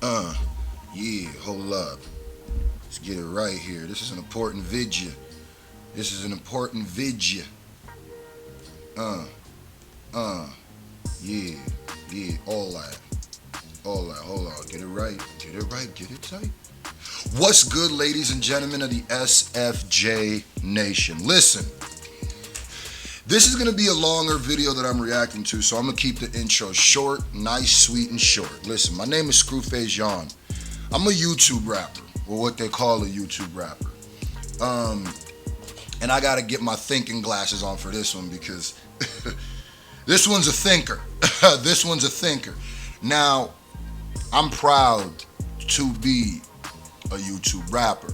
Uh, yeah, hold up. Let's get it right here. This is an important video. This is an important video. Uh, uh, yeah, yeah, all that. All that. Hold on. Get it right. Get it right. Get it tight. What's good, ladies and gentlemen of the SFJ Nation? Listen, this is going to be a longer video that I'm reacting to, so I'm going to keep the intro short, nice, sweet, and short. Listen, my name is Scru. I'm a YouTube rapper, or what they call a YouTube rapper. And I got to get my thinking glasses on for this one because this one's a thinker. This one's a thinker. Now, I'm proud to be a YouTube rapper.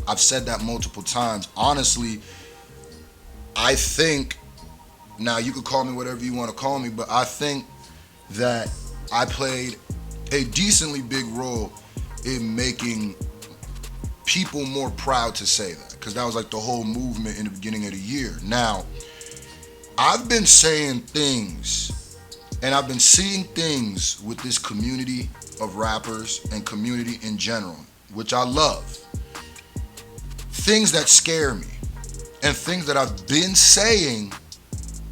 I've said that multiple times. Honestly, I think, now you could call me whatever you want to call me, but I think that I played a decently big role in making people more proud to say that, because that was like the whole movement in the beginning of the year. Now, I've been saying things and I've been seeing things with this community of rappers and community in general, which I love. Things that scare me and things that I've been saying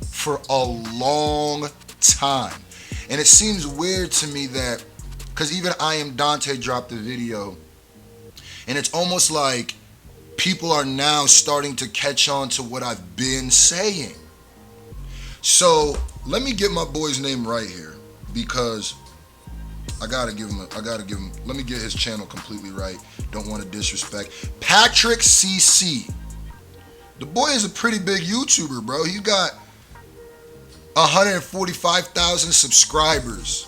for a long time. And it seems weird to me that, because even I Am Dante dropped the video, and it's almost like people are now starting to catch on to what I've been saying. So let me get my boy's name right here, because I gotta give him, let me get his channel completely right. Don't want to disrespect. Patrick CC. The boy is a pretty big YouTuber, bro. He got 145,000 subscribers.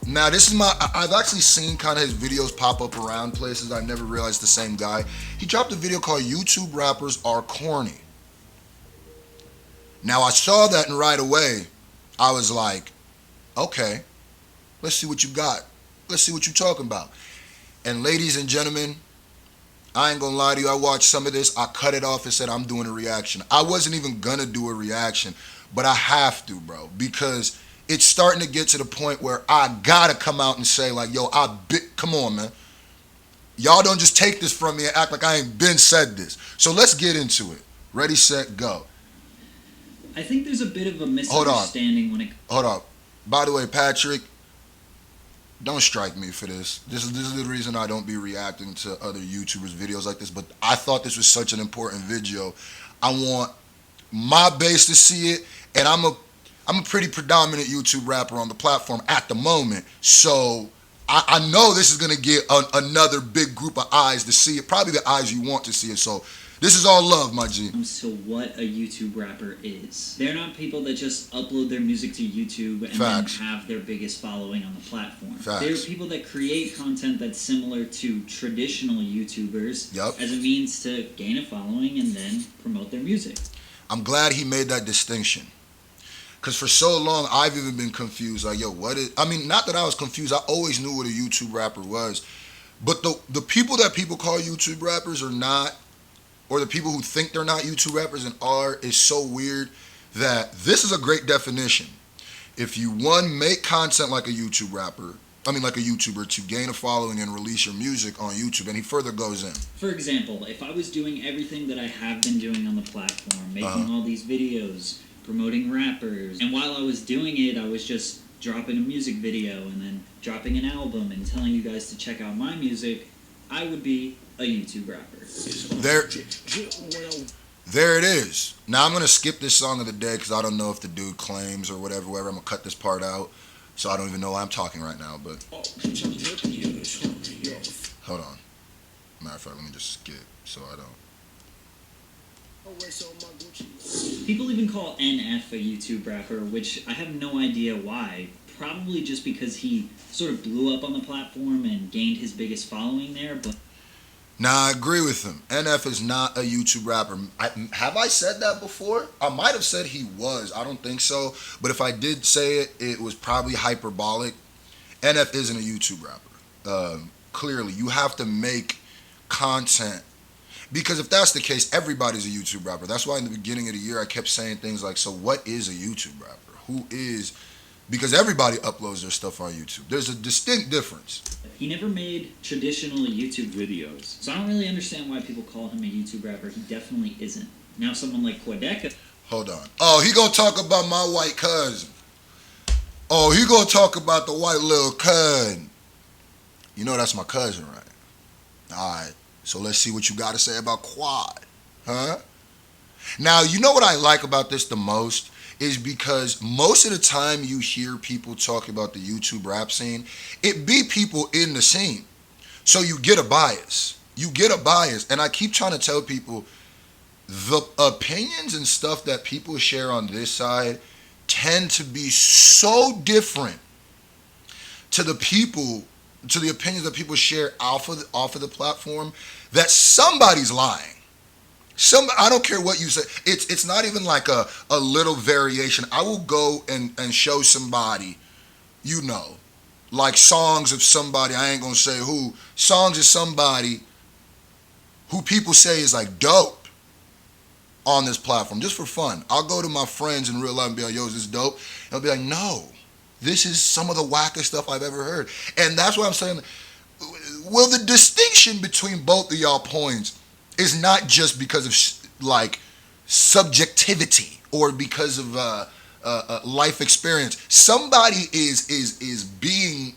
Now, this is I've actually seen kind of his videos pop up around places. I never realized the same guy. He dropped a video called YouTube Rappers Are Corny. Now, I saw that and right away, I was like, okay, let's see what you got. Let's see what you're talking about. And ladies and gentlemen, I ain't gonna lie to you, I watched some of this, I cut it off and said I'm doing a reaction. I wasn't even gonna do a reaction, but I have to, bro, because it's starting to get to the point where I gotta come out and say, like, yo, come on, man. Y'all don't just take this from me and act like I ain't been said this. So let's get into it. Ready, set, go. I think there's a bit of a misunderstanding when it... Hold on. By the way, Patrick, don't strike me for this. This is the reason I don't be reacting to other YouTubers' videos like this, but I thought this was such an important video. I want my base to see it, and I'm a pretty predominant YouTube rapper on the platform at the moment, so I know this is going to get another big group of eyes to see it, probably the eyes you want to see it, so this is all love, my G. So what a YouTube rapper is. They're not people that just upload their music to YouTube and Facts. then have their biggest following on the platform. Facts. They're people that create content that's similar to traditional YouTubers as a means to gain a following and then promote their music. I'm glad he made that distinction. Because for so long, I've even been confused. Like, yo, what is... I mean, not that I was confused. I always knew what a YouTube rapper was. But the people that people call YouTube rappers are not, or the people who think they're not YouTube rappers and are, is so weird that this is a great definition. If you, one, make content like a YouTube rapper, like a YouTuber, to gain a following and release your music on YouTube, and he further goes in. For example, if I was doing everything that I have been doing on the platform, making all these videos, promoting rappers, and while I was doing it, I was just dropping a music video and then dropping an album and telling you guys to check out my music, I would be a YouTube rapper. There it is. Now I'm going to skip this song of the day because I don't know if the dude claims or whatever. I'm going to cut this part out, so I don't even know why I'm talking right now, but hold on. Matter of fact, let me just skip so I don't. People even call NF a YouTube rapper, which I have no idea why. Probably just because he sort of blew up on the platform and gained his biggest following there, but... Now, I agree with him. NF is not a YouTube rapper. Have I said that before? I might have said he was. I don't think so. But if I did say it, it was probably hyperbolic. NF isn't a YouTube rapper. Clearly, you have to make content. Because if that's the case, everybody's a YouTube rapper. That's why in the beginning of the year, I kept saying things like, so what is a YouTube rapper? Who is because everybody uploads their stuff on YouTube. There's a distinct difference. He never made traditional YouTube videos, so I don't really understand why people call him a YouTube rapper. He definitely isn't. Now someone like Quedeca. Hold on. Oh, he gonna talk about my white cousin. Oh, he gonna talk about the white little cousin. You know that's my cousin, right? All right. So let's see what you got to say about Quad, huh? Now, you know what I like about this the most is because most of the time you hear people talk about the YouTube rap scene, it be people in the scene. So you get a bias. You get a bias. And I keep trying to tell people the opinions and stuff that people share on this side tend to be so different to the opinions that people share off of the platform that somebody's lying. I don't care what you say. It's not even like a little variation. I will go and show somebody, you know, like songs of somebody, I ain't gonna say who, songs of somebody who people say is like dope on this platform, just for fun. I'll go to my friends in real life and be like, yo, is this dope? And they'll be like, no, this is some of the wackest stuff I've ever heard. And that's what I'm saying. Well, the distinction between both of y'all points is not just because of like subjectivity or because of life experience. Somebody is being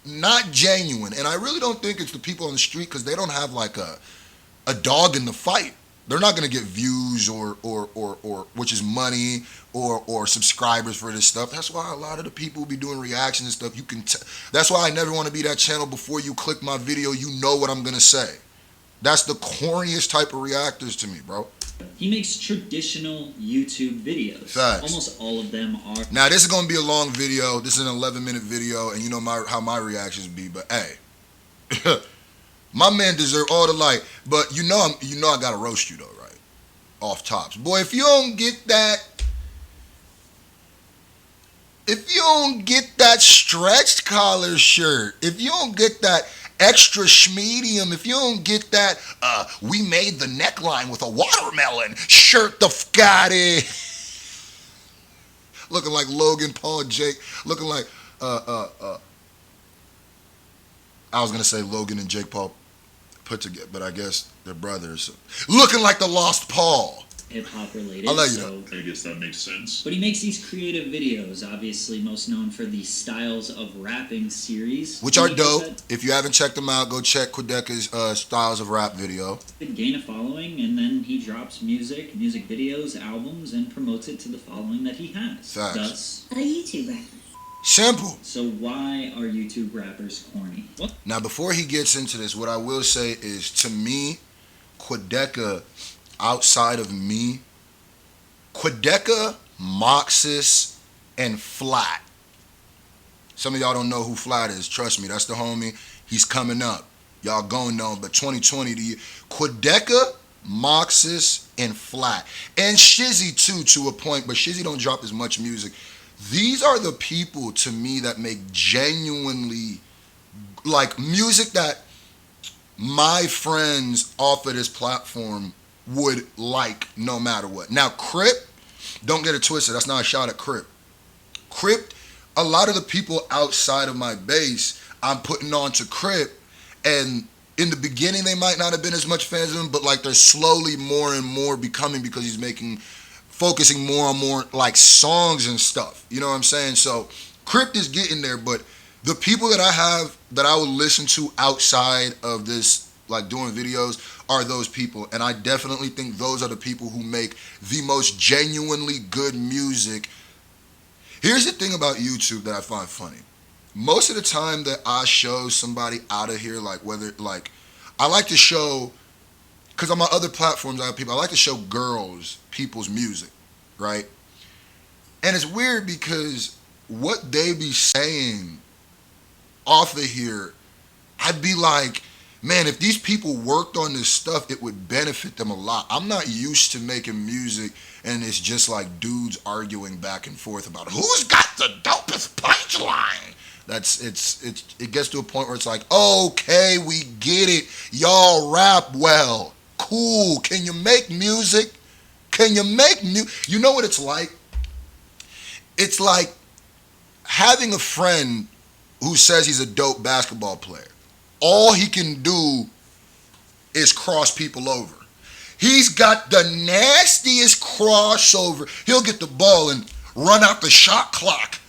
not genuine, and I really don't think it's the people on the street because they don't have like a dog in the fight. They're not gonna get views or which is money or subscribers for this stuff. That's why a lot of the people who be doing reactions and stuff, you can. That's why I never want to be that channel. Before you click my video, you know what I'm gonna say. That's the corniest type of reactors to me, bro. He makes traditional YouTube videos. Facts. Almost all of them are. Now, this is going to be a long video. This is an 11-minute video, and you know how my reactions be. But, hey, my man deserve all the light. But you know I got to roast you, though, right? Off tops. Boy, if you don't get that stretched collar shirt, if you don't get that extra schmedium, if you don't get that we made the neckline with a watermelon shirt, the f*** out of looking like Logan Paul Jake, looking like I was gonna say Logan and Jake Paul put together, but I guess they're brothers, looking like the Lost Paul. Hip-hop related. I'll let you know. I guess that makes sense. But he makes these creative videos, obviously most known for the Styles of Rapping series. Which are dope. If you haven't checked them out, go check Quedeca's Styles of Rap video. Gain a following, and then he drops music videos, albums, and promotes it to the following that he has. Facts. Thus, a YouTube rapper. Simple. So why are YouTube rappers corny? What? Now, before he gets into this, what I will say is, to me, Quedeca, outside of me, Quedeca, Moxis, and Flat. Some of y'all don't know who Flat is. Trust me, that's the homie. He's coming up. Y'all gonna know him. But 2020, Quedeca, Moxis, and Flat. And Shizzy, too, to a point. But Shizzy don't drop as much music. These are the people, to me, that make genuinely, like, music that my friends off of this platform would like no matter what. Now, Crip, don't get it twisted. That's not a shot at Crip. Crip, a lot of the people outside of my base, I'm putting on to Crip, and in the beginning, they might not have been as much fans of him, but like they're slowly more and more becoming, because he's focusing more and more like songs and stuff. You know what I'm saying? So Crip is getting there, but the people that I have that I would listen to outside of this, like doing videos, are those people. And I definitely think those are the people who make the most genuinely good music. Here's the thing about YouTube that I find funny. Most of the time that I show somebody out of here, like whether, like, I like to show, because on my other platforms I have people, I like to show people's music, right? And it's weird because what they be saying off of here, I'd be like, man, if these people worked on this stuff, it would benefit them a lot. I'm not used to making music and it's just like dudes arguing back and forth about who's got the dopest punchline. It gets to a point where it's like, okay, we get it. Y'all rap well. Cool. Can you make music? You know what it's like? It's like having a friend who says he's a dope basketball player, all he can do is cross people over. He's got the nastiest crossover. He'll get the ball and run out the shot clock,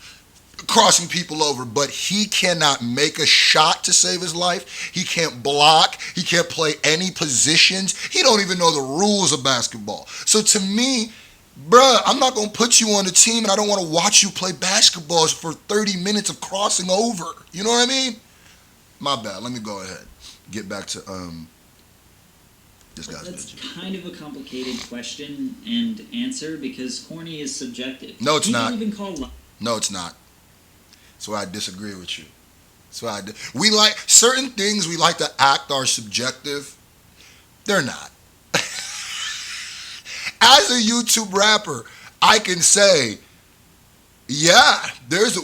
crossing people over, but he cannot make a shot to save his life. He can't block. He can't play any positions. He don't even know the rules of basketball. So to me, bruh, I'm not going to put you on the team, and I don't want to watch you play basketball for 30 minutes of crossing over. You know what I mean? My bad. Let me go ahead. Get back to this guy's That's video. kind of a complicated question and answer because corny is subjective. No, it's not. Even call No, it's not. That's why I disagree with you. That's why we like certain things we like to act are subjective. They're not. As a YouTube rapper, I can say, yeah,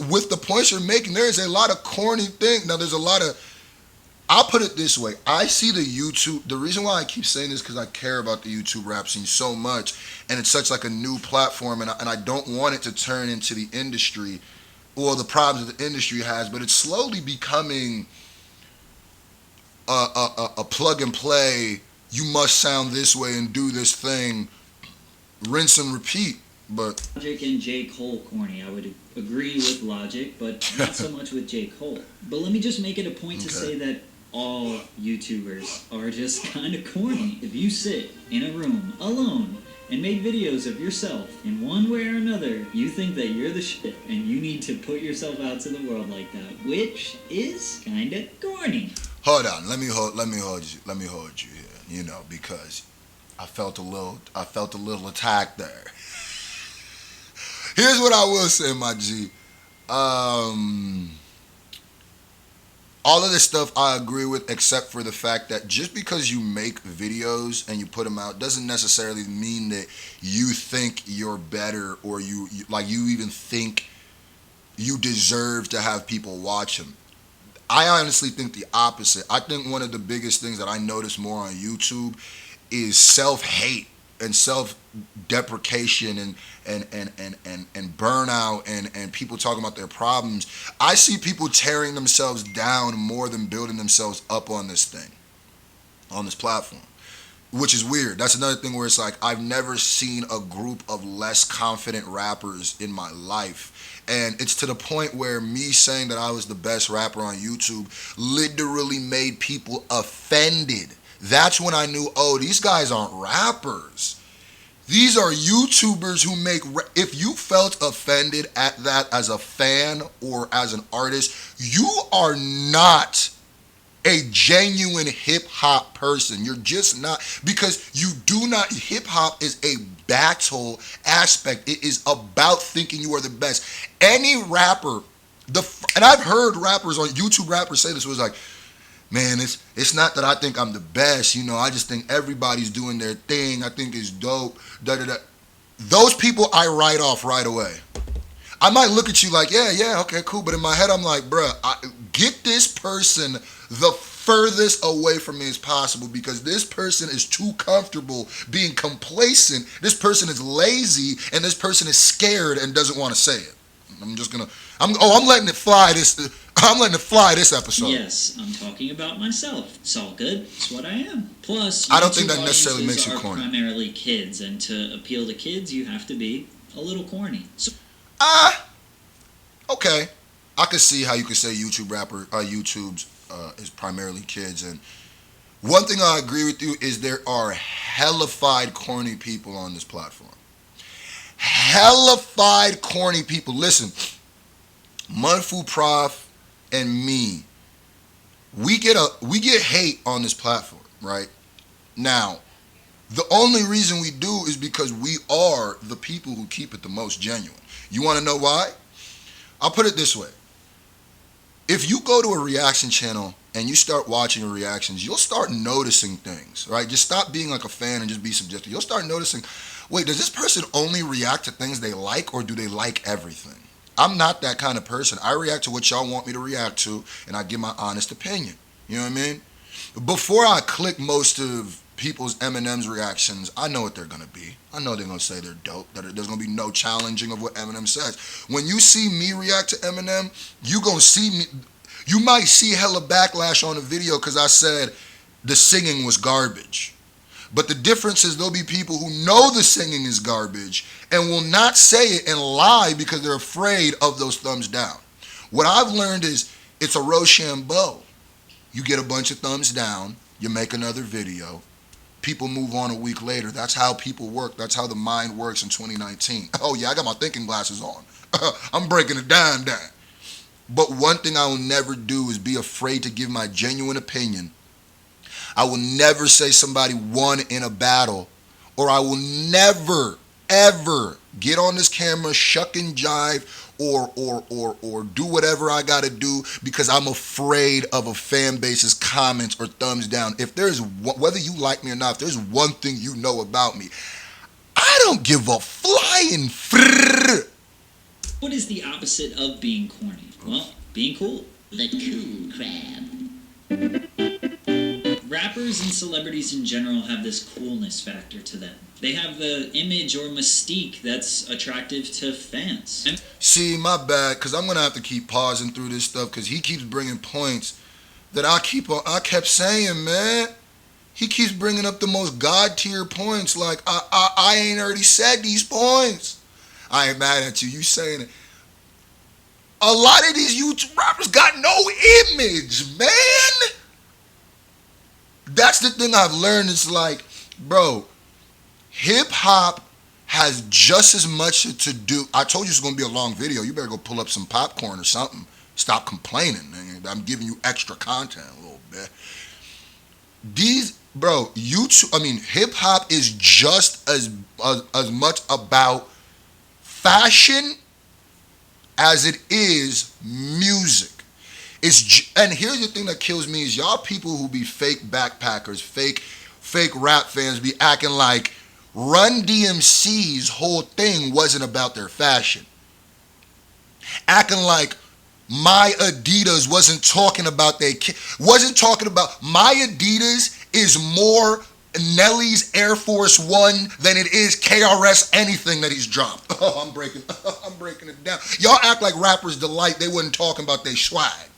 with the points you're making, there's a lot of corny things. Now, there's a lot of, I'll put it this way. I see the reason why I keep saying this because I care about the YouTube rap scene so much, and it's such like a new platform, and I don't want it to turn into the industry or the problems that the industry has, but it's slowly becoming a plug and play, you must sound this way and do this thing, rinse and repeat. But Logic and J. Cole corny. I would agree with Logic, but not so much with J. Cole. But let me just make it a point to say that all YouTubers are just kind of corny. If you sit in a room alone and make videos of yourself in one way or another, you think that you're the shit and you need to put yourself out to the world like that, which is kind of corny. Hold on, let me hold you here, you know, because I felt a little attack there. Here's what I will say, my G. All of this stuff I agree with, except for the fact that just because you make videos and you put them out doesn't necessarily mean that you think you're better or you even think you deserve to have people watch them. I honestly think the opposite. I think one of the biggest things that I notice more on YouTube is self-hate and self-deprecation and burnout and people talking about their problems. I see people tearing themselves down more than building themselves up on this thing, on this platform, which is weird. That's another thing where it's like I've never seen a group of less confident rappers in my life. And it's to the point where me saying that I was the best rapper on YouTube literally made people offended. That's when I knew, oh, these guys aren't rappers. These are YouTubers who make... If you felt offended at that as a fan or as an artist, you are not a genuine hip-hop person. You're just not... Because you do not... Hip-hop is a battle aspect. It is about thinking you are the best. Any rapper... And I've heard rappers on YouTube, rappers say this, was like, man, it's not that I think I'm the best, you know, I just think everybody's doing their thing, I think it's dope, da-da-da. Those people I write off right away. I might look at you like, yeah, okay, cool, but in my head I'm like, bruh, get this person the furthest away from me as possible because this person is too comfortable being complacent, this person is lazy, and this person is scared and doesn't want to say it. I'm letting it fly this episode. Yes, I'm talking about myself. It's all good. It's what I am. Plus, I don't think that necessarily makes you corny. Primarily kids, and to appeal to kids, you have to be a little corny. Okay. I could see how you could say YouTube's is primarily kids, and one thing I agree with you is there are hellified corny people on this platform. Hellified corny people. Listen, Mudfu Prof and me, we get hate on this platform, right? Now, the only reason we do is because we are the people who keep it the most genuine. You want to know why? I'll put it this way. If you go to a reaction channel and you start watching reactions, you'll start noticing things, right? Just stop being like a fan and just be subjective. You'll start noticing, wait, does this person only react to things they like or do they like everything? I'm not that kind of person. I react to what y'all want me to react to and I give my honest opinion. You know what I mean? Before I click most of people's Eminem's reactions, I know what they're gonna be. I know they're gonna say they're dope. That there's gonna be no challenging of what Eminem says. When you see me react to Eminem, you gonna see me. You might see hella backlash on the video because I said the singing was garbage. But the difference is there'll be people who know the singing is garbage and will not say it and lie because they're afraid of those thumbs down. What I've learned is it's a Rochambeau. You get a bunch of thumbs down, you make another video, people move on a week later. That's how people work. That's how the mind works in 2019. Oh yeah, I got my thinking glasses on. I'm breaking it down. But one thing I will never do is be afraid to give my genuine opinion. I will never say somebody won in a battle, or I will never, ever get on this camera, shuck and jive, or do whatever I gotta do because I'm afraid of a fan base's comments or thumbs down. If there's, whether you like me or not, if there's one thing you know about me, I don't give a flying frrrr. What is the opposite of being corny? Well, being cool. The cool crab. Rappers and celebrities in general have this coolness factor to them. They have the image or mystique that's attractive to fans. See, my bad, because I'm going to have to keep pausing through this stuff because he keeps bringing points that I kept saying, man. He keeps bringing up the most God tier points. Like, I ain't already said these points. I ain't mad at you. You saying it. A lot of these YouTube rappers got no image, man. That's the thing I've learned. It's like, bro, hip hop has just as much to do. I told you it's going to be a long video. You better go pull up some popcorn or something. Stop complaining. I'm giving you extra content a little bit. Hip hop is just as much about fashion as it is music. And here's the thing that kills me is y'all people who be fake backpackers, fake rap fans be acting like Run DMC's whole thing wasn't about their fashion. Acting like My Adidas wasn't talking about wasn't talking about My Adidas is more Nelly's Air Force One than it is KRS anything that he's dropped. Oh, I'm breaking it down. Y'all act like Rappers Delight, they wasn't talking about their swag.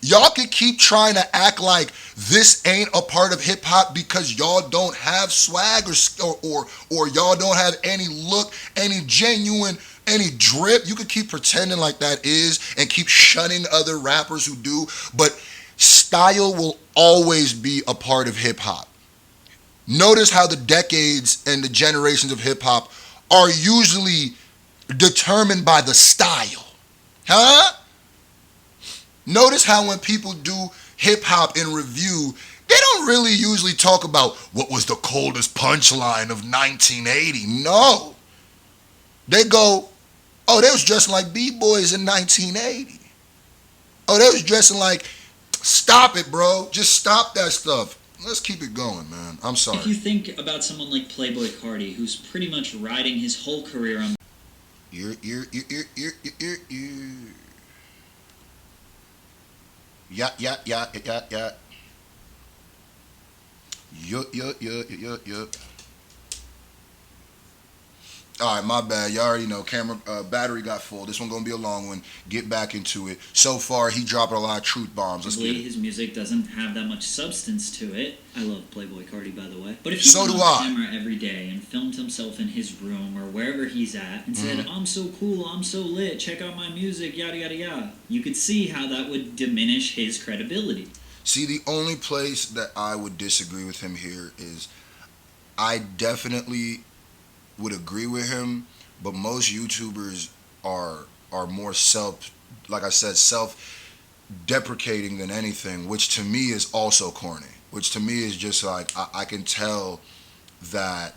Y'all could keep trying to act like this ain't a part of hip hop because y'all don't have swag or y'all don't have any look, any genuine, any drip. You could keep pretending like that is and keep shunning other rappers who do, but style will always be a part of hip hop. Notice how the decades and the generations of hip hop are usually determined by the style. Huh? Notice how when people do hip hop in review, they don't really usually talk about what was the coldest punchline of 1980. No. They go, oh, they was dressing like B-boys in 1980. Oh, they was dressing like, stop it, bro. Just stop that stuff. Let's keep it going, man. I'm sorry. If you think about someone like Playboy Cardi, who's pretty much riding his whole career on... Yeah. All right, my bad. You already know. Camera battery got full. This one gonna be a long one. Get back into it. So far, he dropped a lot of truth bombs. Let's get it. His music doesn't have that much substance to it. I love Playboy Cardi, by the way. But if he So went do on I. camera every day and filmed himself in his room or wherever he's at and said, I'm so cool, I'm so lit, check out my music, yada, yada, yada, you could see how that would diminish his credibility. See, the only place that I would disagree with him here is I definitely would agree with him, but most YouTubers are more self-deprecating than anything, which to me is also corny. Which to me is just like, I can tell that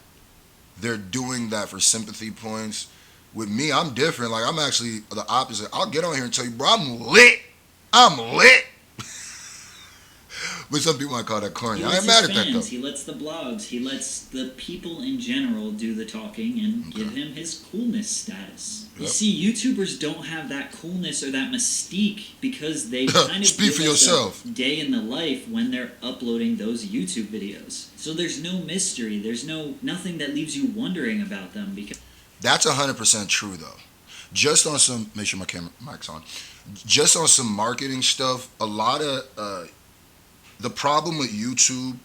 they're doing that for sympathy points. With me, I'm different. Like, I'm actually the opposite. I'll get on here and tell you, bro, I'm lit. But some people might call that corny. He I lets ain't mad his at that, fans, though. he lets the blogs, he lets the people in general do the talking and give him his coolness status. You see, YouTubers don't have that coolness or that mystique because they kind of Speak give for us yourself. a day in the life when they're uploading those YouTube videos. So there's no mystery. There's nothing that leaves you wondering about them because That's 100% true, though. Just on some, make sure my mic's on. Just on some marketing stuff, a lot of the problem with YouTube,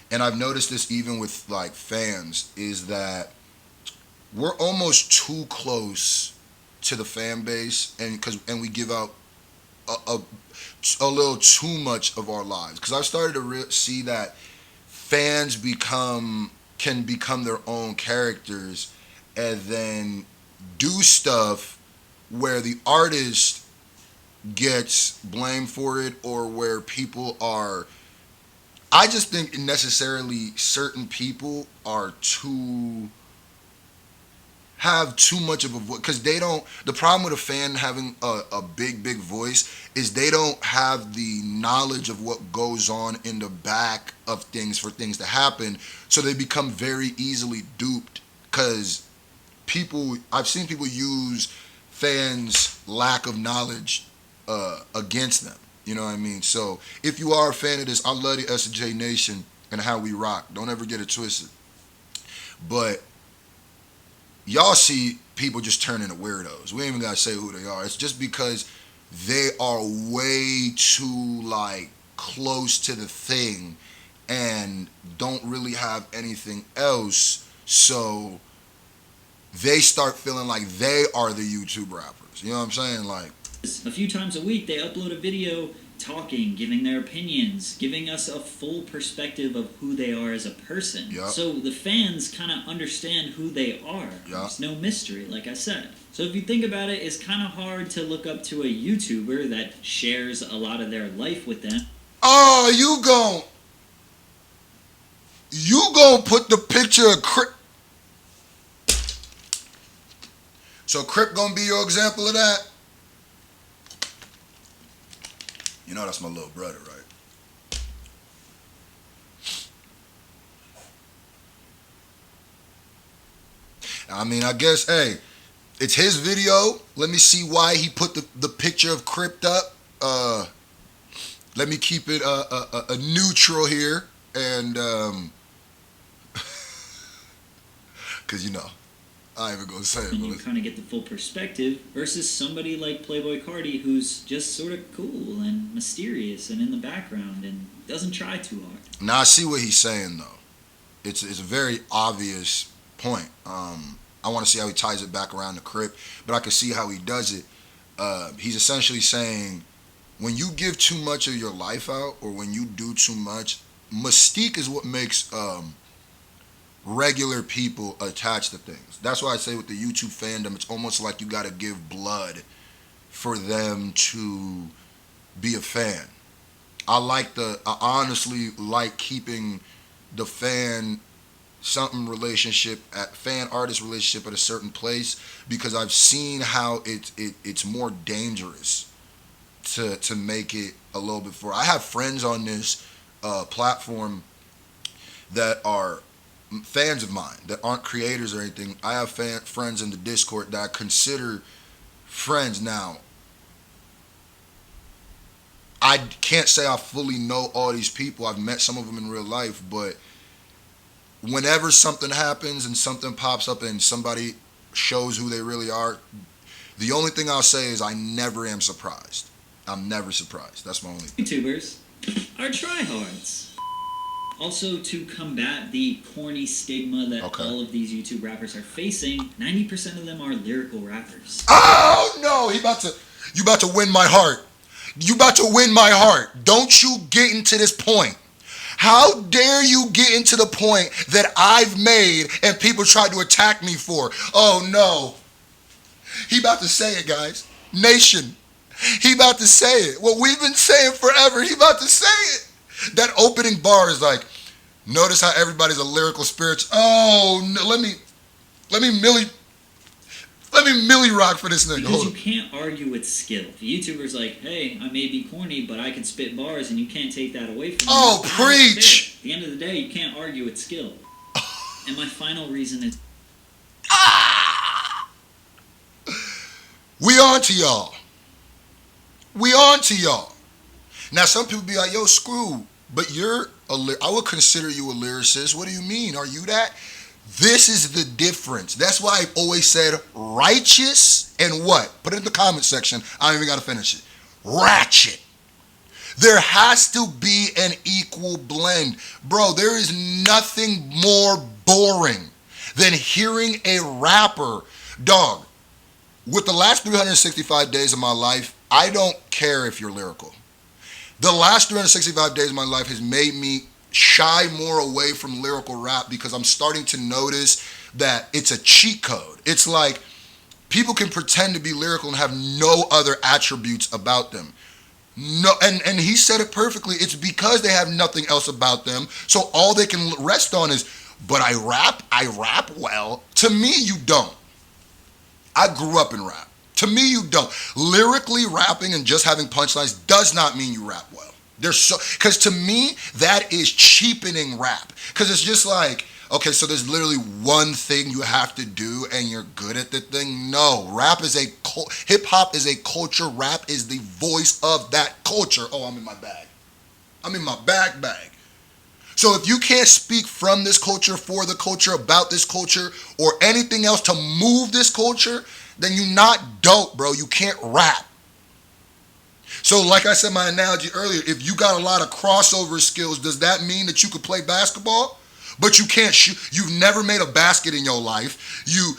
and I've noticed this even with like fans, is that we're almost too close to the fan base, and we give out a little too much of our lives. Because I've started to see that fans can become their own characters, and then do stuff where the artist gets blamed for it, or where people are. I just think necessarily certain people have too much of a voice, because they don't. The problem with a fan having a big voice is they don't have the knowledge of what goes on in the back of things for things to happen, so they become very easily duped. Because I've seen people use fans' lack of knowledge against them. You know what I mean? So if you are a fan of this, I love the SJ Nation and how we rock. Don't ever get it twisted. But y'all see people just turn into weirdos. We ain't even gotta say who they are. It's just because they are way too like close to the thing and don't really have anything else. So they start feeling like they are the YouTube rappers. You know what I'm saying? Like, a few times a week they upload a video talking, giving their opinions, giving us a full perspective of who they are as a person. Yep. So the fans kind of understand who they are. Yep. There's no mystery, like I said. So if you think about it, it's kind of hard to look up to a YouTuber that shares a lot of their life with them. oh, you gon' put the picture of Crip. So Crip gonna be your example of that? You know that's my little brother, right? I mean, I guess, hey, it's his video. Let me see why he put the picture of Crip up. Let me keep it a neutral here, and because I ain't even gonna say it. And you kind of get the full perspective versus somebody like Playboy Cardi who's just sort of cool and mysterious and in the background and doesn't try too hard. Now I see what he's saying though. It's a very obvious point. I want to see how he ties it back around to Crip, but I can see how he does it. He's essentially saying when you give too much of your life out, or when you do too much, mystique is what makes regular people attached to things. That's why I say with the YouTube fandom, it's almost like you got to give blood for them to be a fan. I honestly like keeping the fan artist relationship at a certain place, because I've seen how it's more dangerous to make it a little bit for. I have friends on this platform that are fans of mine that aren't creators or anything. I have friends in the Discord that I consider friends. Now, I can't say I fully know all these people. I've met some of them in real life, but whenever something happens and something pops up and somebody shows who they really are, the only thing I'll say is I never am surprised. I'm never surprised. That's my only thing. YouTubers are tryhards. Also, to combat the corny stigma that all of these YouTube rappers are facing, 90% of them are lyrical rappers. Oh no, you about to win my heart. You about to win my heart. Don't you get into this point. How dare you get into the point that I've made and people tried to attack me for? Oh no. He about to say it, guys. Nation. He about to say it. What we've been saying forever. He about to say it. That opening bar is like, notice how everybody's a lyrical spiritual. Oh no, let me Millie. Let me Millie rock for this nigga. Because Hold you on. can't argue with skill. If a YouTuber's like, hey, I may be corny, but I can spit bars, and you can't take that away from me. Oh, preach! At the end of the day, you can't argue with skill. And my final reason is... We on to y'all. We on to y'all. Now, some people be like, yo, Scru, but I would consider you a lyricist. What do you mean? Are you that? This is the difference. That's why I've always said righteous and what? Put it in the comment section. I don't even got to finish it. Ratchet. There has to be an equal blend. Bro, there is nothing more boring than hearing a rapper. Dog, with the last 365 days of my life, I don't care if you're lyrical. The last 365 days of my life has made me shy more away from lyrical rap because I'm starting to notice that it's a cheat code. It's like people can pretend to be lyrical and have no other attributes about them. No, and he said it perfectly. It's because they have nothing else about them. So all they can rest on is, but I rap well. To me, you don't. I grew up in rap. To me, you don't. Lyrically rapping and just having punchlines does not mean you rap well. Because to me, that is cheapening rap. Because it's just like, okay, so there's literally one thing you have to do and you're good at the thing. No, hip hop is a culture. Rap is the voice of that culture. Oh, I'm in my bag. I'm in my bag. So if you can't speak from this culture, for the culture, about this culture, or anything else to move this culture, then you're not dope, bro. You can't rap. So like I said, my analogy earlier, if you got a lot of crossover skills, does that mean that you could play basketball? But you can't shoot. You've never made a basket in your life. You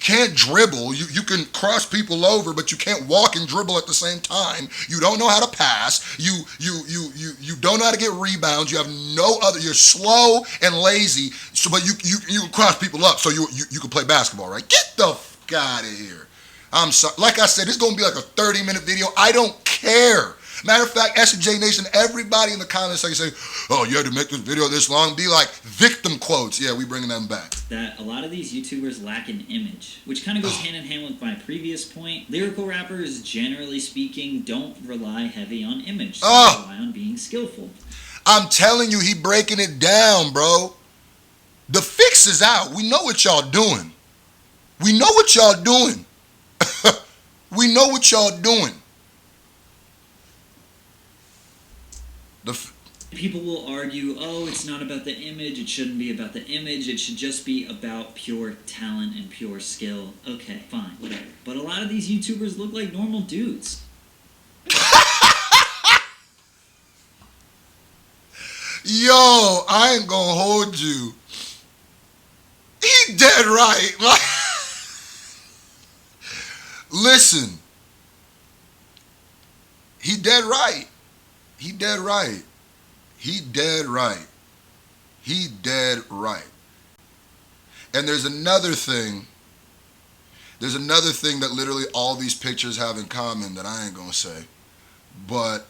can't dribble. You can cross people over, but you can't walk and dribble at the same time. You don't know how to pass. You don't know how to get rebounds. You have no other. You're slow and lazy. So, but you cross people up, so you can play basketball, right? Get the fuck out of here. I'm sorry. Like I said, it's gonna be like a 30-minute video. I don't care. Matter of fact, SJ Nation, everybody in the comments section say, oh, you had to make this video this long. Be like victim quotes. Yeah, we bringing them back. That a lot of these YouTubers lack an image, which kind of goes hand in hand with my previous point. Lyrical rappers, generally speaking, don't rely heavy on image. So they rely on being skillful. I'm telling you, he breaking it down, bro. The fix is out. We know what y'all doing. We know what y'all doing. We know what y'all doing. People will argue, oh, it's not about the image, it shouldn't be about the image, it should just be about pure talent and pure skill. Okay, fine, whatever. But a lot of these YouTubers look like normal dudes. Yo, I ain't gonna hold you. He dead right. Listen. He dead right. He dead right. He dead right. He dead right. And there's another thing. There's another thing that literally all these pictures have in common that I ain't gonna say. But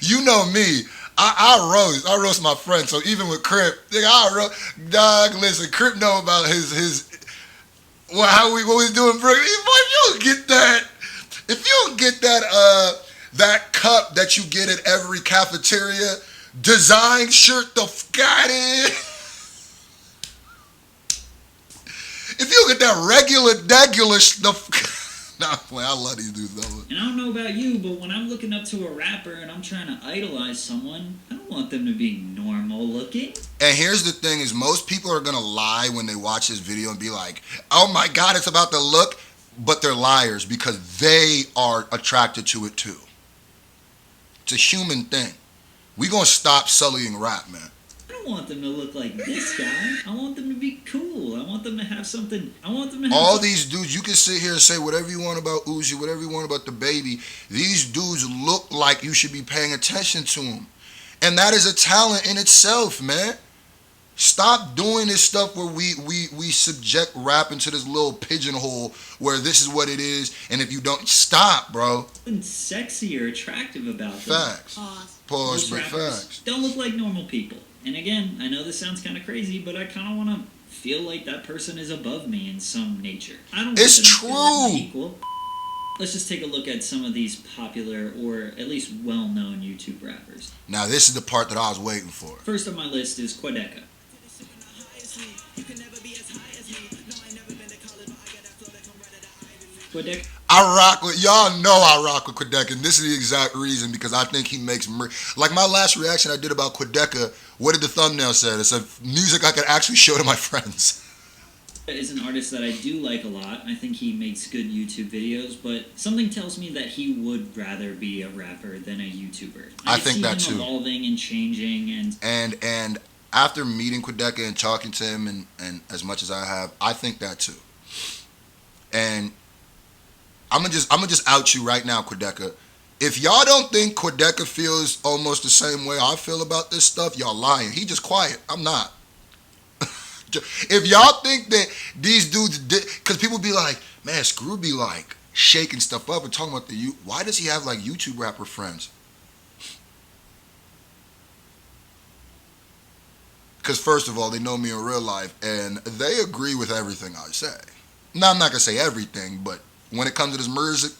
you know me. I roast my friends. So even with Crip, dog, listen, Crip know about his what we doing, bro. If you don't get that cup that you get at every cafeteria, design shirt the fuck out of here. If you get that regular stuff, nah, I love these dudes though. And I don't know about you, but when I'm looking up to a rapper and I'm trying to idolize someone, I don't want them to be normal looking. And here's the thing is most people are going to lie when they watch this video and be like, oh my God, it's about the look. But they're liars because they are attracted to it too. It's a human thing. We going to stop sullying rap, man. I don't want them to look like this guy. I want them to be cool. I want them to have something. All these dudes, you can sit here and say whatever you want about Uzi, whatever you want about the baby. These dudes look like you should be paying attention to them. And that is a talent in itself, man. Stop doing this stuff where we subject rap into this little pigeonhole where this is what it is, and if you don't, stop, bro. Something sexy or attractive about them. Facts. Pause, but facts. Don't look like normal people. And again, I know this sounds kind of crazy, but I kind of want to feel like that person is above me in some nature. I don't want It's them to feel like my true. equal. Let's just take a look at some of these popular or at least well-known YouTube rappers. Now this is the part that I was waiting for. First on my list is Quadeca. Quadeca I rock with y'all. Know I rock with Quadeca, and this is the exact reason, because I think he makes like my last reaction I did about Quadeca. What did the thumbnail say? It said music I could actually show to my friends. is an artist that I do like a lot. I think he makes good YouTube videos, but something tells me that he would rather be a rapper than a YouTuber. I think that see him too. Evolving and changing And after meeting Quadeca and talking to him and as much as I have, I think that too. And I'm gonna just out you right now, Quadeca. If y'all don't think Quadeca feels almost the same way I feel about this stuff, y'all lying. He just quiet. I'm not. If y'all think that these dudes did, because people be like, man, Scru be like shaking stuff up and talking about why does he have like YouTube rapper friends? Because first of all, they know me in real life and they agree with everything I say. Now, I'm not going to say everything, but when it comes to this music,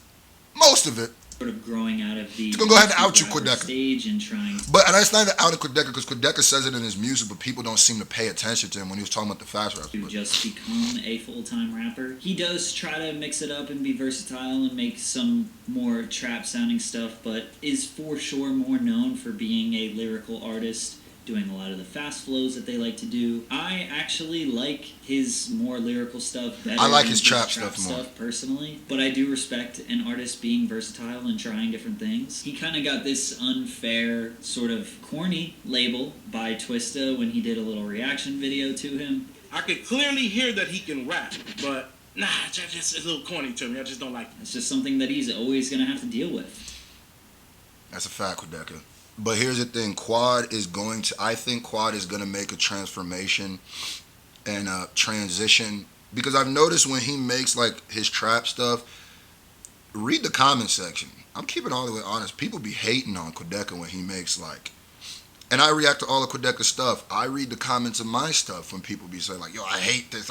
most of it. sort of growing out of the Gonna go ahead and out you, rapper Quadeca. stage and trying to But and it's not even out of Quadeca, because Quadeca says it in his music, but people don't seem to pay attention to him when he was talking about the fast rap. just become a full-time rapper. He does try to mix it up and be versatile and make some more trap-sounding stuff, but is for sure more known for being a lyrical artist, doing a lot of the fast flows that they like to do. I actually like his more lyrical stuff better. I like than his trap stuff more. Personally, but I do respect an artist being versatile and trying different things. He kind of got this unfair sort of corny label by Twista when he did a little reaction video to him. I could clearly hear that he can rap, but nah, it's a little corny to me. I just don't like it. It's just something that he's always going to have to deal with. That's a fact, Quadeca. But here's the thing, I think Quad is going to make a transformation and a transition, because I've noticed when he makes like his trap stuff, read the comment section. I'm keeping it all the way honest. People be hating on Quadeca when he makes like, and I react to all of Quadeca's stuff. I read the comments of my stuff when people be saying like, yo, I hate this.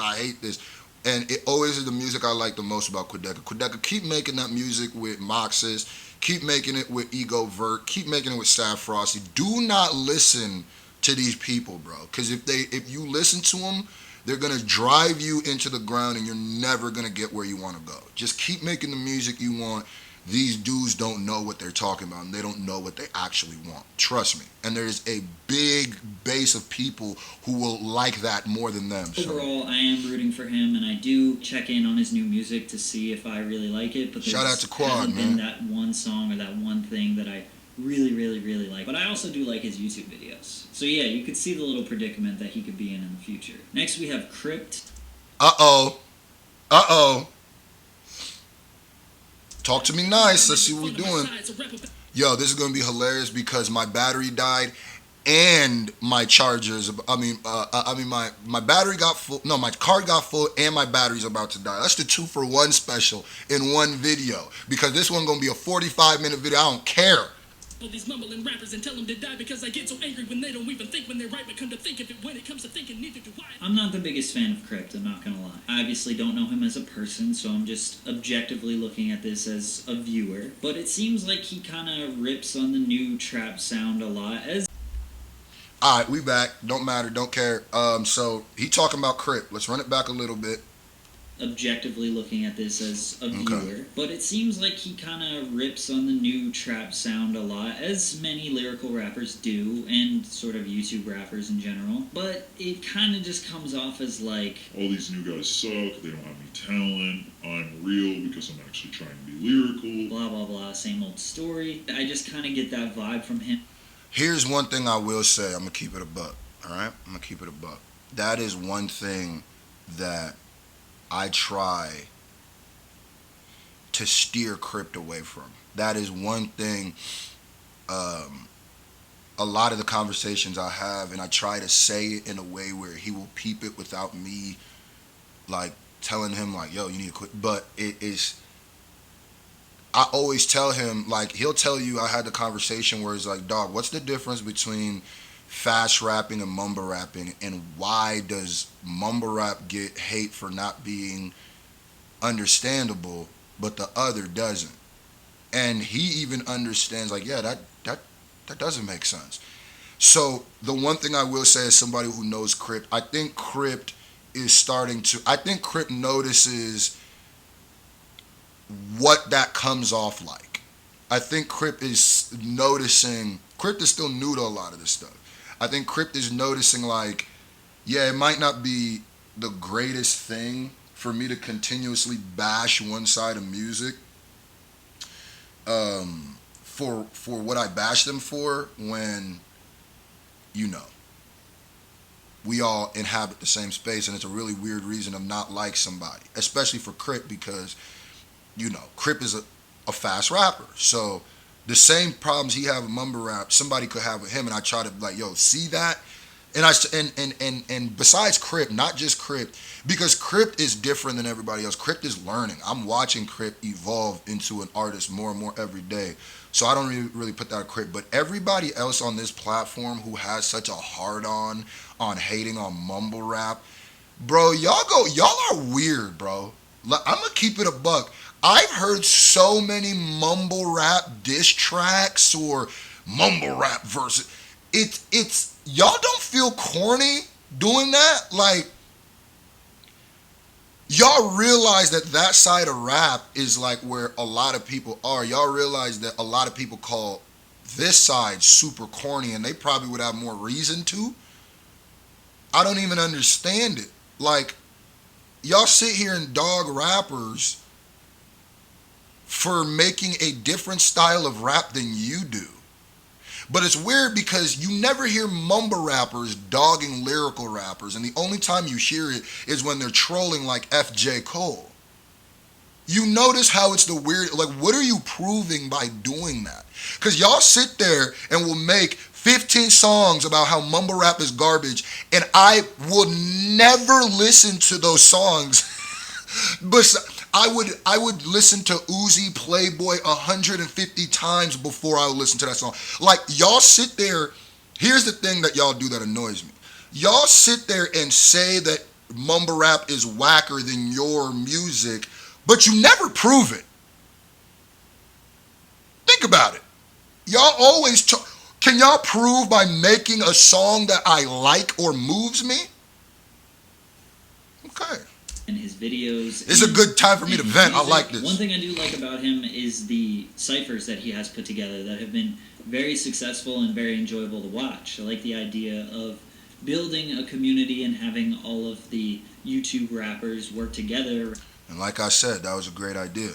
And it always is the music I like the most about Quadeca. Quadeca, keep making that music with Moxes. Keep making it with Ego Vert. Keep making it with Sad Frosty. Do not listen to these people, bro. Because if you listen to them, they're going to drive you into the ground and you're never going to get where you want to go. Just keep making the music you want. These dudes don't know what they're talking about, and they don't know what they actually want. Trust me. And there's a big base of people who will like that more than them. Overall, I am rooting for him, and I do check in on his new music to see if I really like it. But shout out to Quad, hasn't man. been that one song or that one thing that I really, really, really like. But I also do like his YouTube videos. So yeah, you could see the little predicament that he could be in the future. Next, we have Crypt. Uh-oh. Talk to me nice. Let's see what we're doing. Yo, this is going to be hilarious because my battery died and my chargers, my battery got full. No, my card got full and my battery's about to die. That's the 2-for-1 special in one video, because this one going to be a 45-minute video. I don't care. These mumbling rappers and tell them to die because I get so angry when they don't even think when they're right, but come to think of it, when it comes to thinking, neither do I. I'm not the biggest fan of Crypt, I'm not gonna lie. I obviously don't know him as a person, so I'm just objectively looking at this as a viewer. But it seems like he kind of rips on the new trap sound a lot. Alright, we back. Don't matter, don't care. So he talking about Crypt. Let's run it back a little bit. Objectively looking at this as a viewer, okay. But it seems like he kind of rips on the new trap sound a lot, as many lyrical rappers do, and sort of YouTube rappers in general. But it kind of just comes off as like, all these new guys suck, they don't have any talent, I'm real because I'm actually trying to be lyrical, blah blah blah, same old story. I just kind of get that vibe from him. Here's one thing I will say. I'm going to keep it a buck, alright? I'm going to keep it a buck. That is one thing that I try to steer Crypt away from. That is one thing, a lot of the conversations I have, and I try to say it in a way where he will peep it without me, like, telling him, like, yo, you need to quit. But it is, I always tell him, like, he'll tell you, I had the conversation where it's like, dog, what's the difference between fast rapping and mumble rapping, and why does mumble rap get hate for not being understandable, but the other doesn't? And he even understands, like, yeah, that doesn't make sense. So the one thing I will say as somebody who knows Crypt, I think Crypt notices what that comes off like. I think Crypt is still new to a lot of this stuff. I think Crypt is noticing, like, yeah, it might not be the greatest thing for me to continuously bash one side of music for what I bash them for, when, you know, we all inhabit the same space, and it's a really weird reason to not like somebody, especially for Crip, because, you know, Crip is a fast rapper. So the same problems he have with mumble rap, somebody could have with him, and I try to be like, yo, see that? And besides Crip, not just Crip, because Crip is different than everybody else. Crip is learning. I'm watching Crip evolve into an artist more and more every day. So I don't really put that on Crip. But everybody else on this platform who has such a hard-on hating on mumble rap, bro, y'all are weird, bro. I'm gonna keep it a buck. I've heard so many mumble rap diss tracks or mumble rap verses. It's y'all don't feel corny doing that? Like, y'all realize that side of rap is like where a lot of people are. Y'all realize that a lot of people call this side super corny, and they probably would have more reason to. I don't even understand it. Like, y'all sit here and dog rappers for making a different style of rap than you do. But it's weird because you never hear mumble rappers dogging lyrical rappers, and the only time you hear it is when they're trolling like F.J. Cole. You notice how it's the weird, like, what are you proving by doing that? Because y'all sit there and will make 15 songs about how mumble rap is garbage, and I will never listen to those songs. But I would listen to Uzi Playboy 150 times before I would listen to that song. Like, y'all sit there, here's the thing that y'all do that annoys me. Y'all sit there and say that mumble rap is whacker than your music, but you never prove it. Think about it. Y'all always can y'all prove by making a song that I like or moves me? Okay. And his videos. It's a good time for me to vent. I like this. One thing I do like about him is the ciphers that he has put together that have been very successful and very enjoyable to watch. I like the idea of building a community and having all of the YouTube rappers work together. And like I said, that was a great idea.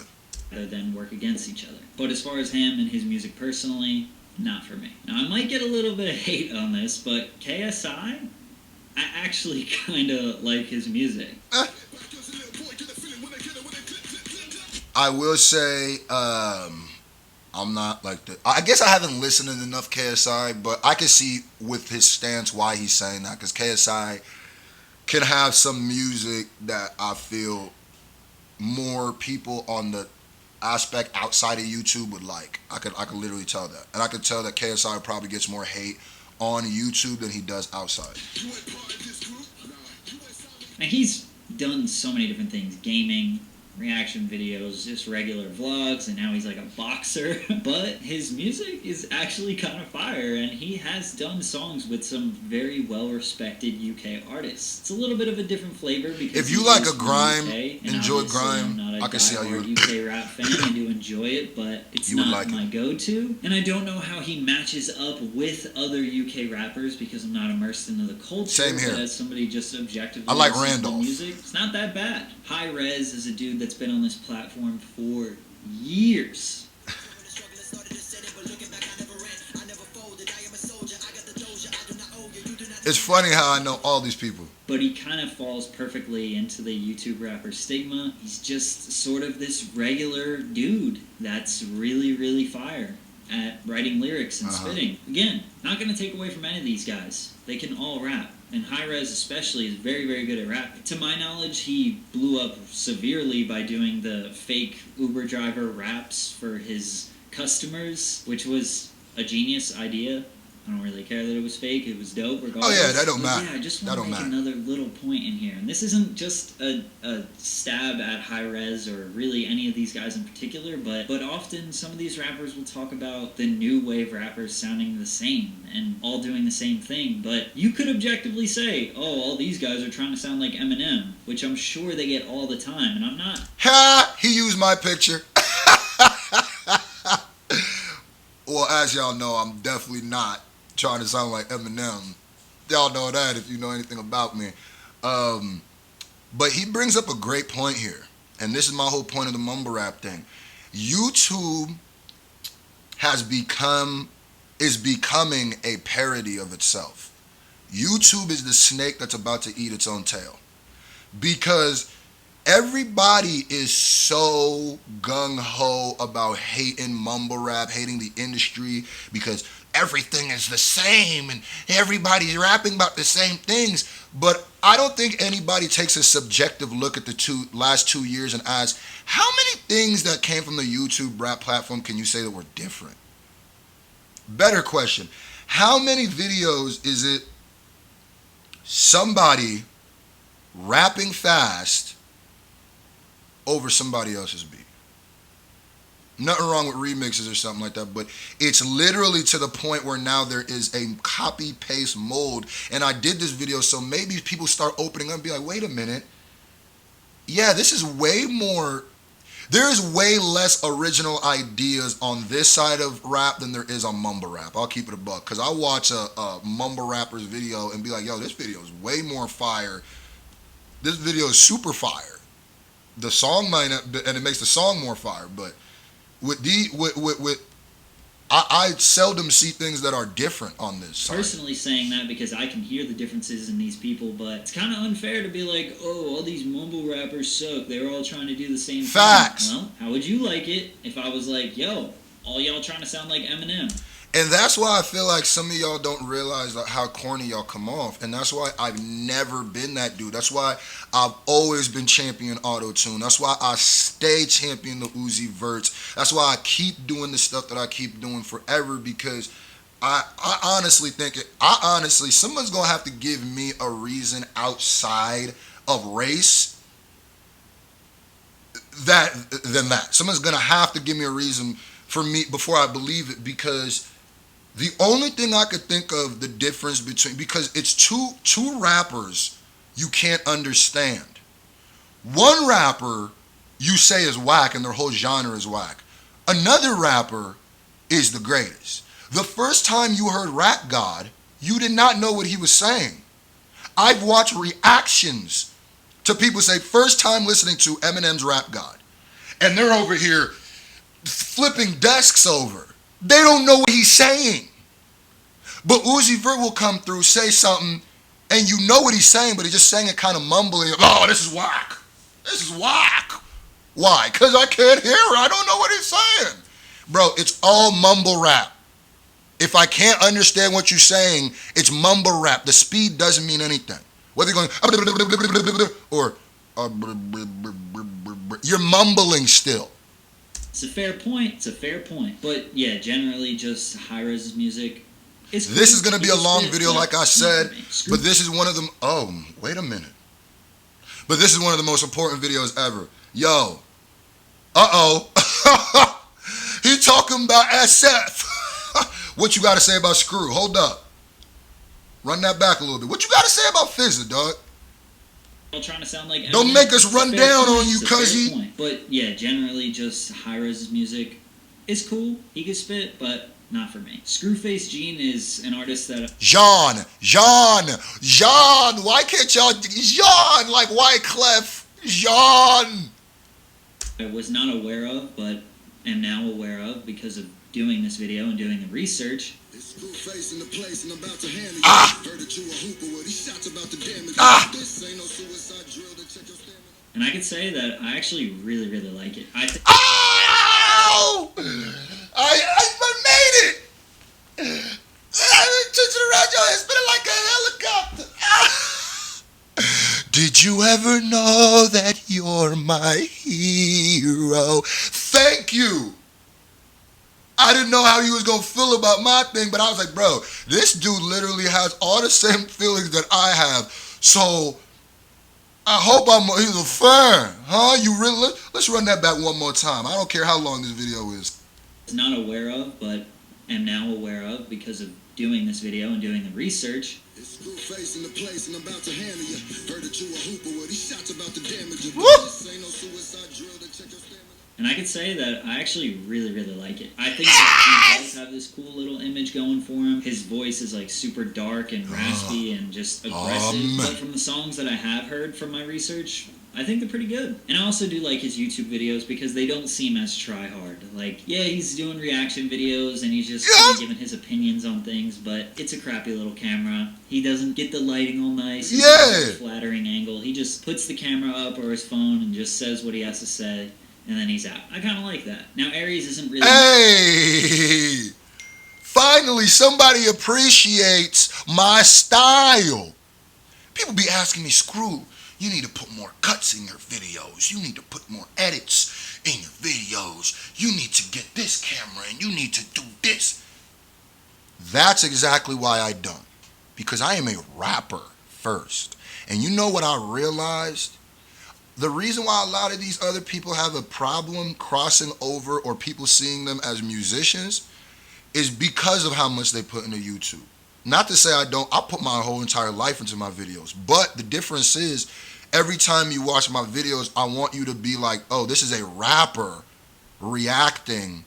Rather than work against each other. But as far as him and his music personally, not for me. Now, I might get a little bit of hate on this, but KSI, I actually kind of like his music. I will say, I'm not like the. I guess I haven't listened to enough KSI, but I can see with his stance why he's saying that, because KSI can have some music that I feel more people on the aspect outside of YouTube would like. I could literally tell that, and I could tell that KSI probably gets more hate on YouTube than he does outside. And he's done so many different things: gaming, reaction videos, just regular vlogs, and now he's like a boxer. But his music is actually kind of fire, and he has done songs with some very well-respected UK artists. It's a little bit of a different flavor because if you like a grime, enjoy grime. I can see how you would. UK rap fan. I do enjoy it, but it's not like my go-to. And I don't know how he matches up with other UK rappers because I'm not immersed into the culture. Same here. But as somebody just objectively, I like listens to Randolph. music, it's not that bad. High Res is a dude that's been on this platform for years. It's funny how I know all these people. But he kind of falls perfectly into the YouTube rapper stigma. He's just sort of this regular dude that's really, really fire at writing lyrics and spitting. Again, not going to take away from any of these guys. They can all rap. And High Res especially is very, very good at rapping. To my knowledge, he blew up severely by doing the fake Uber driver raps for his customers, which was a genius idea. I don't really care that it was fake. It was dope regardless. Oh yeah, that don't But matter. yeah, I just That want to don't make matter. another little point in here. And this isn't just a stab at High Res or really any of these guys in particular, but often some of these rappers will talk about the new wave rappers sounding the same and all doing the same thing. But you could objectively say, oh, all these guys are trying to sound like Eminem, which I'm sure they get all the time, and I'm not. Ha! He used my picture. Well, as y'all know, I'm definitely not trying to sound like Eminem. Y'all know that if you know anything about me. But he brings up a great point here. And this is my whole point of the mumble rap thing. YouTube is becoming a parody of itself. YouTube is the snake that's about to eat its own tail. Because everybody is so gung-ho about hating mumble rap, hating the industry, because everything is the same and everybody's rapping about the same things. But I don't think anybody takes a subjective look at the last 2 years and asks, how many things that came from the YouTube rap platform can you say that were different? Better question, how many videos is it somebody rapping fast over somebody else's beat? Nothing wrong with remixes or something like that, but it's literally to the point where now there is a copy-paste mold. And I did this video so maybe people start opening up and be like, wait a minute. Yeah, this is way more... There is way less original ideas on this side of rap than there is on mumble rap. I'll keep it a buck. Because I watch a mumble rapper's video and be like, yo, this video is way more fire. This video is super fire. The song might not, and it makes the song more fire, but I seldom see things that are different on this side. Personally saying that because I can hear the differences in these people, but it's kind of unfair to be like, oh, all these mumble rappers suck. They're all trying to do the same Facts. thing. Well, how would you like it if I was like, yo, all y'all trying to sound like Eminem? And that's why I feel like some of y'all don't realize how corny y'all come off. And that's why I've never been that dude. That's why I've always been champion auto-tune. That's why I stay champion the Uzi Verts. That's why I keep doing the stuff that I keep doing forever, because I honestly think someone's going to have to give me a reason outside of race than that. Someone's going to have to give me a reason for me before I believe it, because the only thing I could think of the difference between, because it's two rappers you can't understand. One rapper you say is whack and their whole genre is whack. Another rapper is the greatest. The first time you heard Rap God, you did not know what he was saying. I've watched reactions to people say first time listening to Eminem's Rap God, and they're over here flipping desks over. They don't know what he's saying. But Uzi Vert will come through, say something, and you know what he's saying, but he's just saying it kind of mumbling. Oh, this is whack. This is whack. Why? Because I can't hear it. I don't know what he's saying. Bro, it's all mumble rap. If I can't understand what you're saying, it's mumble rap. The speed doesn't mean anything. Whether you're going or you're mumbling still. It's a fair point. It's a fair point. But yeah, generally just high-res music. This is going to be a long video, like I said, but this is one of them. Oh, wait a minute. But this is one of the most important videos ever. Yo. He talking about SF. What you got to say about Scru? Hold up. Run that back a little bit. What you got to say about Fizza, dog? Trying to sound like Eminem. Don't make us run down on you, cuzzy. But yeah, generally just high-res music is cool. He can spit, but not for me. Screwface Gene is an artist that... Jean, why can't y'all... Jean, like Wyclef, Jean. I was not aware of, but am now aware of because of doing this video and doing the research. And I can say that I actually really, really like it. Ow! I made it! I touched it around your head, spinning like a helicopter. Did you ever know that you're my hero? Thank you. I didn't know how he was gonna feel about my thing, but I was like, bro, this dude literally has all the same feelings that I have. So I hope he's a fan, huh? You really? Let's run that back one more time. I don't care how long this video is. Not aware of, but am now aware of because of doing this video and doing the research. It's Scru face in the place and I'm about to handle you. Heard that you a hooper with these shots about to damage you. Woo! This ain't no suicide drill to check your stamina. And I could say that I actually really, really like it. I think that he does have this cool little image going for him. His voice is like super dark and raspy and just aggressive. But from the songs that I have heard from my research, I think they're pretty good. And I also do like his YouTube videos because they don't seem as try-hard. Like, yeah, he's doing reaction videos and he's just kind of giving his opinions on things, but it's a crappy little camera. He doesn't get the lighting all nice. Yeah. Flattering angle. He just puts the camera up or his phone and just says what he has to say, and then he's out. I kind of like that. Now, Aries isn't really... Hey! Finally, somebody appreciates my style. People be asking me, Scru, you need to put more cuts in your videos. You need to put more edits in your videos. You need to get this camera and you need to do this. That's exactly why I don't. Because I am a rapper first. And you know what I realized? The reason why a lot of these other people have a problem crossing over or people seeing them as musicians is because of how much they put into YouTube. Not to say I put my whole entire life into my videos. But the difference is, every time you watch my videos, I want you to be like, oh, this is a rapper reacting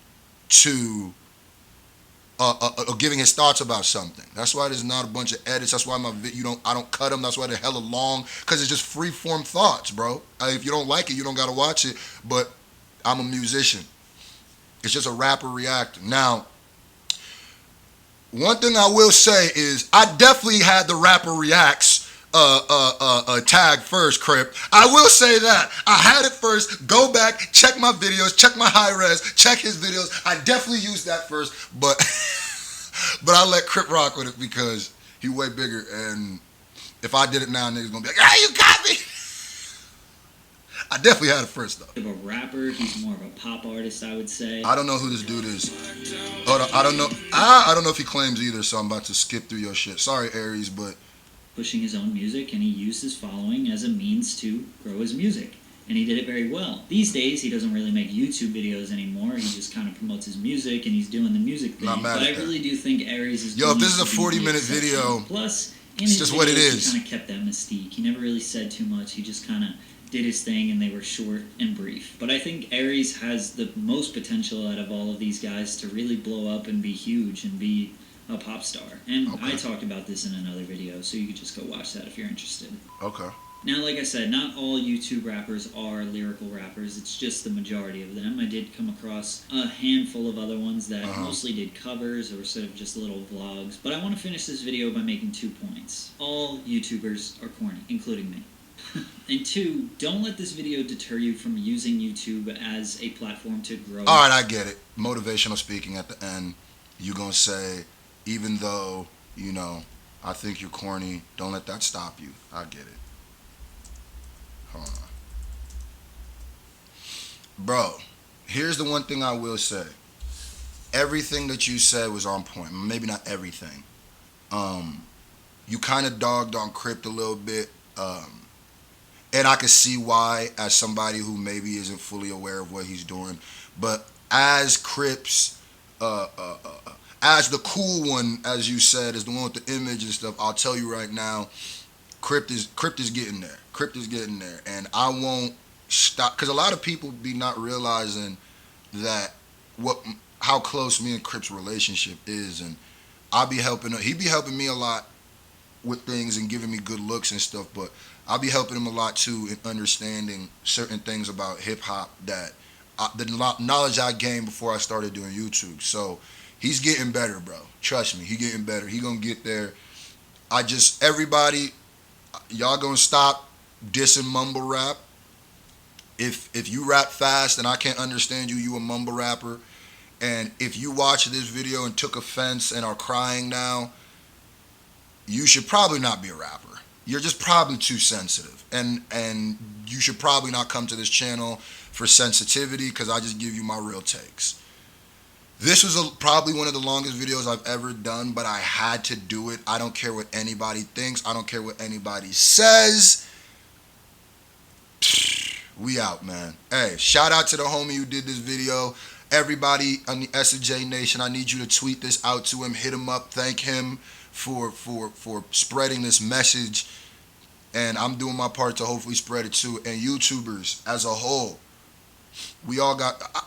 to giving his thoughts about something. That's why there's not a bunch of edits. That's why I don't cut them. That's why they're hella long, because it's just free form thoughts, bro. If you don't like it, you don't gotta watch it. But I'm a musician. It's just a rapper reacting. Now, one thing I will say is I definitely had the rapper reacts tag first, Crip. I will say that. I had it first. Go back, check my videos, check my high res, check his videos. I definitely used that first, but but I let Crip rock with it because he way bigger, and if I did it now, niggas gonna be like, ah, you got me. I definitely had it first though. Of a rapper, he's more of a pop artist, I would say. I don't know who this dude is. Hold on, I don't know. I don't know if he claims either, so I'm about to skip through your shit. Sorry, Aries, but Pushing his own music, and he used his following as a means to grow his music. And he did it very well. These days, he doesn't really make YouTube videos anymore. He just kind of promotes his music, and he's doing the music thing. But I really do think Aries is... Yo, if this is a 40-minute video, plus, in it's his just what it videos, is. He kind of kept that mystique. He never really said too much. He just kind of did his thing, and they were short and brief. But I think Aries has the most potential out of all of these guys to really blow up and be huge and be a pop star. And I talked about this in another video, so you could just go watch that if you're interested. Okay. Now, like I said, not all YouTube rappers are lyrical rappers. It's just the majority of them. I did come across a handful of other ones that mostly did covers or sort of just little vlogs. But I want to finish this video by making 2 points. All YouTubers are corny, including me. And 2, don't let this video deter you from using YouTube as a platform to grow. All right, I get it. Motivational speaking at the end. You're going to say, even though, I think you're corny, don't let that stop you. I get it. Hold on. Bro, here's the one thing I will say. Everything that you said was on point. Maybe not everything. You kind of dogged on Crypt a little bit. And I can see why, as somebody who maybe isn't fully aware of what he's doing. But as Crypt's... as the cool one, as you said, as the one with the image and stuff, I'll tell you right now, Crypt is getting there. Crypt is getting there. And I won't stop, because a lot of people be not realizing that how close me and Crypt's relationship is. And he be helping me a lot with things and giving me good looks and stuff, but I'll be helping him a lot too in understanding certain things about hip-hop that the knowledge I gained before I started doing YouTube. So he's getting better, bro. Trust me, he getting better. He gonna get there. Everybody, y'all gonna stop dissing mumble rap. If you rap fast and I can't understand you, you a mumble rapper. And if you watch this video and took offense and are crying now, you should probably not be a rapper. You're just probably too sensitive. And you should probably not come to this channel for sensitivity, because I just give you my real takes. This was probably one of the longest videos I've ever done, but I had to do it. I don't care what anybody thinks. I don't care what anybody says. We out, man. Hey, shout out to the homie who did this video. Everybody on the S&J Nation, I need you to tweet this out to him. Hit him up. Thank him for spreading this message. And I'm doing my part to hopefully spread it too. And YouTubers as a whole,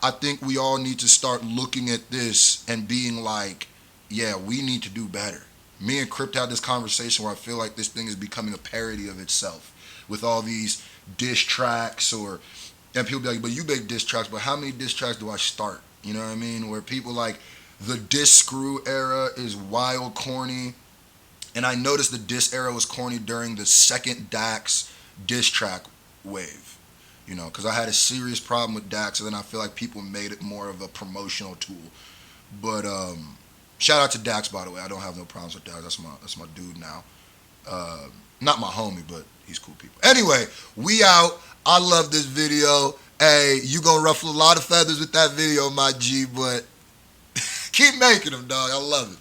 I think we all need to start looking at this and being like, yeah, we need to do better. Me and Crypt had this conversation where I feel like this thing is becoming a parody of itself with all these diss tracks, and people be like, but you make diss tracks, but how many diss tracks do I start? You know what I mean? Where people like the diss Scru era is wild corny, and I noticed the diss era was corny during the second Dax diss track wave, you know, because I had a serious problem with Dax, and then I feel like people made it more of a promotional tool. But shout out to Dax, by the way. I don't have no problems with Dax. That's my dude now. Not my homie, but he's cool people. Anyway, we out. I love this video. Hey, you gonna ruffle a lot of feathers with that video, my G, but keep making them, dog. I love it.